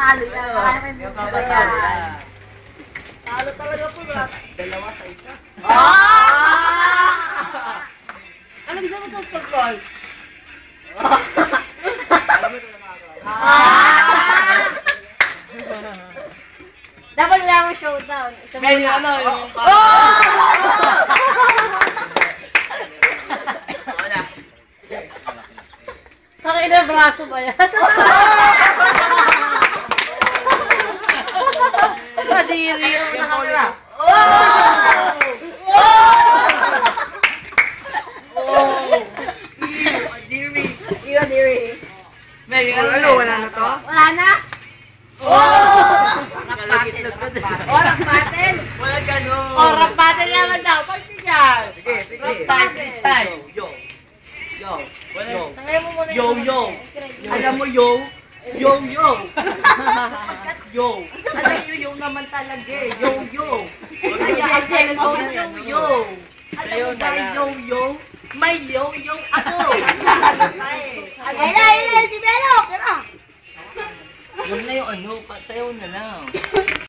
talo yan. Kaya may buka ba yan? Talo talaga po. Dalawa sa isa. Ano gusto mo itong football? Dapat wala akong showdown. Ngayon yung ano, yung... Kakin na braso ba yan? Kadiri yung nakamira. Kadiri. Ano, wala na to? Wala na? Rap battle. Wala ganun. Rap battle naman daw. Pagsigal. Sige. Freestyle. Yo. Tangay mo muna Yo. Alam mo yo? Yo. Alam nyo yo naman talaga eh. Yo. Kaya yo. Alam mo ba yo? May yo ako. Ayla, si Belo. Kira. Huwag na yung ano, sayaw na lang.